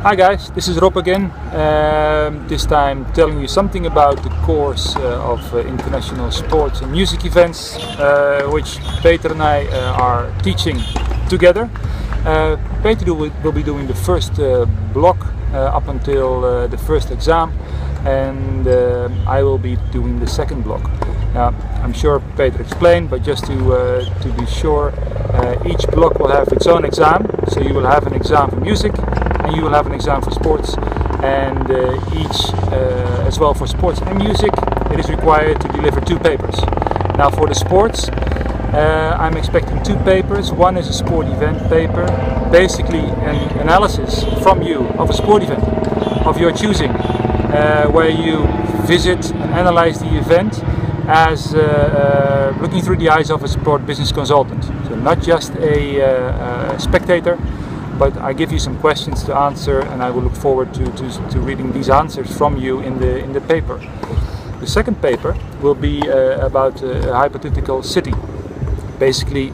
Hi guys, this is Rob again. This time telling you something about the course of international sports and music events, which Peter and I are teaching together. Peter will be doing the first block up until the first exam, and I will be doing the second block. Now, I'm sure Peter explained, but just to be sure, each block will have its own exam. So you will have an exam for music, and you will have an exam for sports, and each as well for sports and music it is required to deliver 2 papers. Now for the sports, I'm expecting 2 papers. One is a sport event paper, basically an analysis from you of a sport event of your choosing, where you visit and analyze the event as looking through the eyes of a sport business consultant. So not just a spectator, but I give you some questions to answer, and I will look forward to reading these answers from you in the paper. The second paper will be about a hypothetical city, basically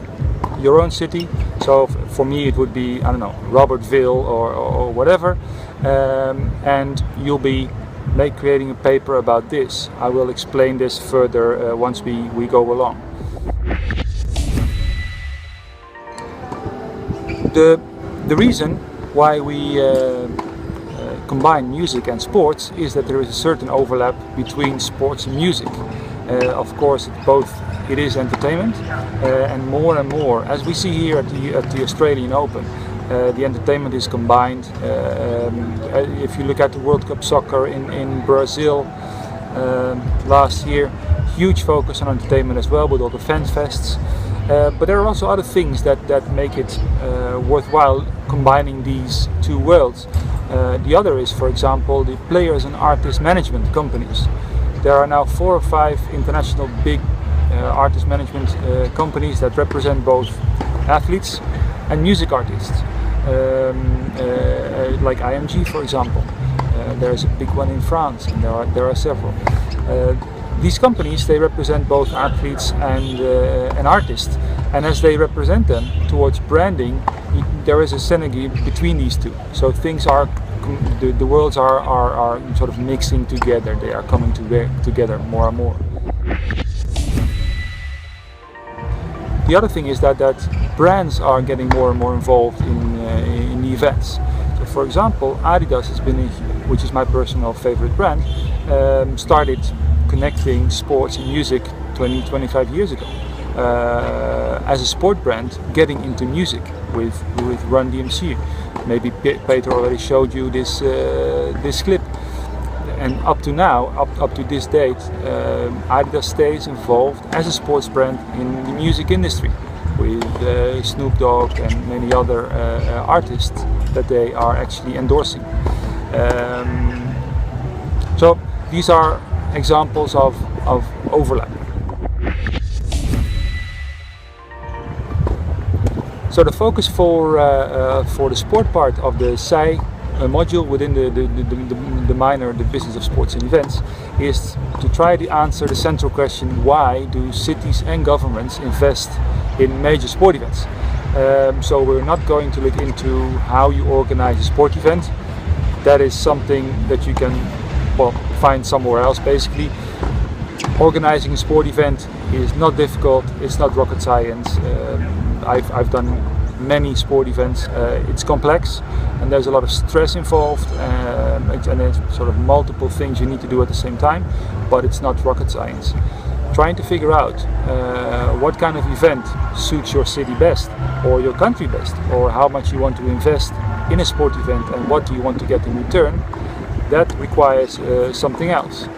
your own city. So for me it would be, I don't know, Robertville or whatever, and you'll be creating a paper about this. I will explain this further once we go along. The reason why we combine music and sports is that there is a certain overlap between sports and music. Of course, it is entertainment, and more, as we see here at the Australian Open, the entertainment is combined. If you look at the World Cup soccer in Brazil last year, huge focus on entertainment as well with all the fan fests. But there are also other things that make it worthwhile combining these 2 worlds. The other is, for example, the players and artist management companies. There are now 4 or 5 international big artist management companies that represent both athletes and music artists, like IMG, for example. There's a big one in France, and there are several. These companies, they represent both athletes and artists, and as they represent them towards branding, there is a synergy between these 2. So things are, the worlds are sort of mixing together. They are coming together more and more. The other thing is that brands are getting more and more involved in the events. So for example, Adidas has been, which is my personal favorite brand, started connecting sports and music 20-25 years ago as a sport brand, getting into music with Run DMC. Maybe Peter already showed you this clip, and up to now, up to this date, Adidas stays involved as a sports brand in the music industry with Snoop Dogg and many other artists that they are actually endorsing. So these are examples of overlap. So the focus for the sport part of the SEI module within the minor, the business of sports and events, is to try to answer the central question: why do cities and governments invest in major sport events? So we're not going to look into how you organize a sport event. That is something that you can find somewhere else. Basically, organizing a sport event is not difficult. It's not rocket science. I've done many sport events. It's complex, and there's a lot of stress involved, and there's sort of multiple things you need to do at the same time. But it's not rocket science. Trying to figure out what kind of event suits your city best, or your country best, or how much you want to invest in a sport event, and what do you want to get in return. That requires something else.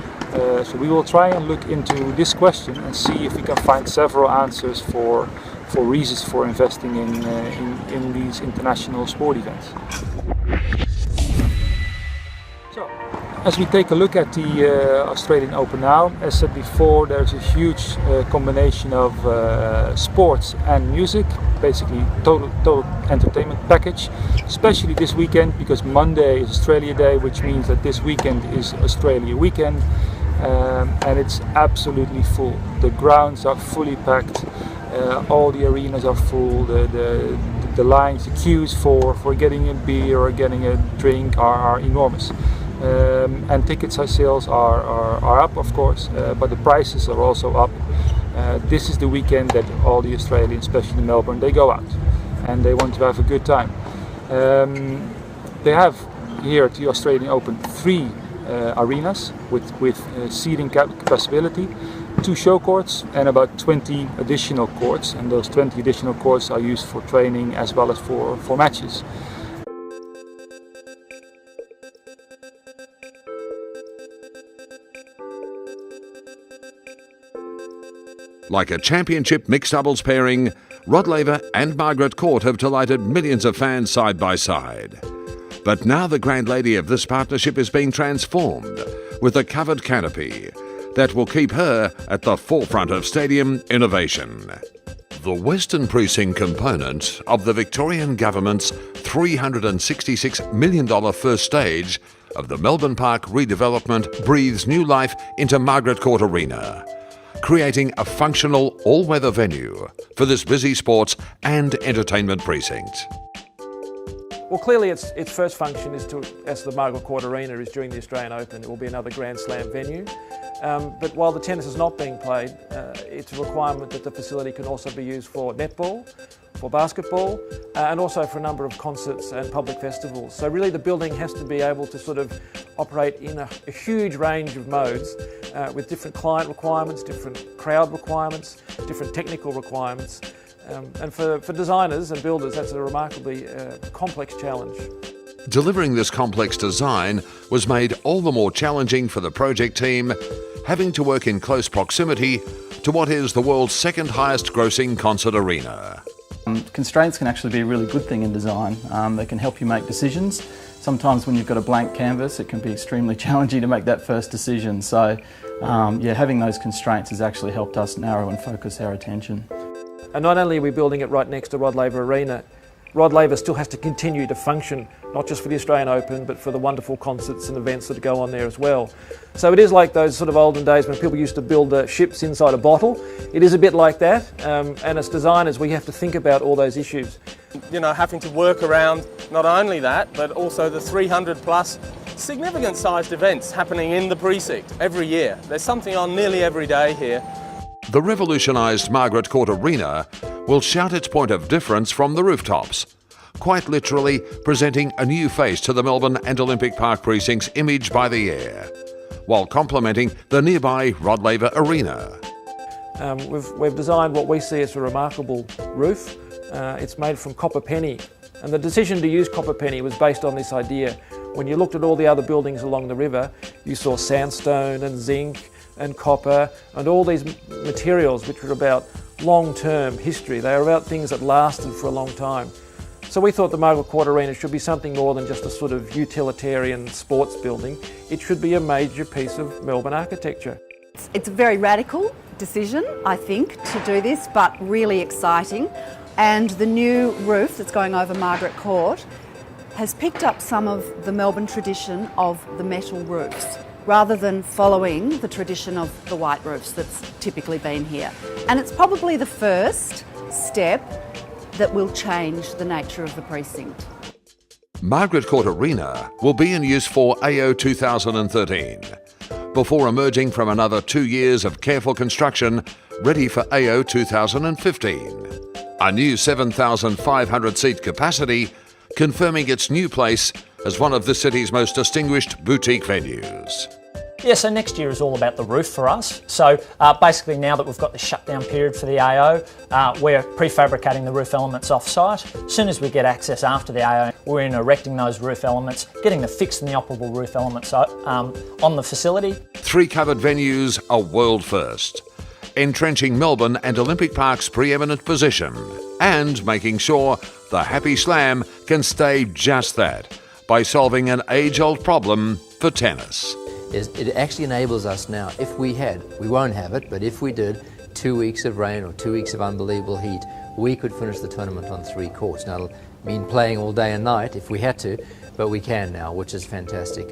So we will try and look into this question and see if we can find several answers for reasons for investing in these international sport events. So, as we take a look at the Australian Open now, as said before, there's a huge combination of sports and music, basically total entertainment package, especially this weekend, because Monday is Australia Day, which means that this weekend is Australia weekend, and it's absolutely full. The grounds are fully packed, all the arenas are full, the the lines, the queues for getting a beer or getting a drink are enormous. And ticket sales are up, of course, but the prices are also up. This is the weekend that all the Australians, especially in Melbourne, they go out and they want to have a good time. They have here at the Australian Open 3 arenas with seating capacity, 2 show courts and about 20 additional courts, and those 20 additional courts are used for training as well as for matches. Like a championship mixed doubles pairing, Rod Laver and Margaret Court have delighted millions of fans side by side. But now the Grand Lady of this partnership is being transformed with a covered canopy that will keep her at the forefront of stadium innovation. The Western Precinct component of the Victorian Government's $366 million first stage of the Melbourne Park redevelopment breathes new life into Margaret Court Arena, creating a functional all-weather venue for this busy sports and entertainment precinct. Well, clearly its first function is as the Margaret Court Arena is during the Australian Open. It will be another Grand Slam venue. But while the tennis is not being played, it's a requirement that the facility can also be used for netball, for basketball, and also for a number of concerts and public festivals. So really the building has to be able to sort of operate in a huge range of modes with different client requirements, different crowd requirements, different technical requirements. And for designers and builders, that's a remarkably complex challenge. Delivering this complex design was made all the more challenging for the project team, having to work in close proximity to what is the world's second highest grossing concert arena. Constraints can actually be a really good thing in design. They can help you make decisions. Sometimes when you've got a blank canvas, it can be extremely challenging to make that first decision. So yeah, having those constraints has actually helped us narrow and focus our attention. And not only are we building it right next to Rod Laver Arena, Rod Laver still has to continue to function, not just for the Australian Open, but for the wonderful concerts and events that go on there as well. So it is like those sort of olden days when people used to build ships inside a bottle. It is a bit like that, and as designers we have to think about all those issues. You know, having to work around not only that, but also the 300 plus significant sized events happening in the precinct every year. There's something on nearly every day here. The revolutionised Margaret Court Arena will shout its point of difference from the rooftops, quite literally presenting a new face to the Melbourne and Olympic Park precinct's image by the air, while complementing the nearby Rod Laver Arena. We've designed what we see as a remarkable roof. It's made from copper penny, and the decision to use copper penny was based on this idea. When you looked at all the other buildings along the river, you saw sandstone and zinc and copper and all these materials which were about long-term history. They were about things that lasted for a long time. So we thought the Margaret Court Arena should be something more than just a sort of utilitarian sports building. It should be a major piece of Melbourne architecture. It's a very radical decision, I think, to do this, but really exciting. And the new roof that's going over Margaret Court has picked up some of the Melbourne tradition of the metal roofs, rather than following the tradition of the white roofs that's typically been here. And it's probably the first step that will change the nature of the precinct. Margaret Court Arena will be in use for AO 2013, before emerging from another 2 years of careful construction, ready for AO 2015. A new 7,500 seat capacity, confirming its new place as one of the city's most distinguished boutique venues. Yeah, so next year is all about the roof for us. So basically now that we've got the shutdown period for the AO, we're prefabricating the roof elements off-site. As soon as we get access after the AO, we're in erecting those roof elements, getting the fixed and the operable roof elements on the facility. 3 covered venues, a world first, entrenching Melbourne and Olympic Park's preeminent position and making sure the Happy Slam can stay just that by solving an age-old problem for tennis. It actually enables us now, if we won't have it, but if we did, 2 weeks of rain or 2 weeks of unbelievable heat, we could finish the tournament on 3 courts. Now it'll mean playing all day and night if we had to, but we can now, which is fantastic.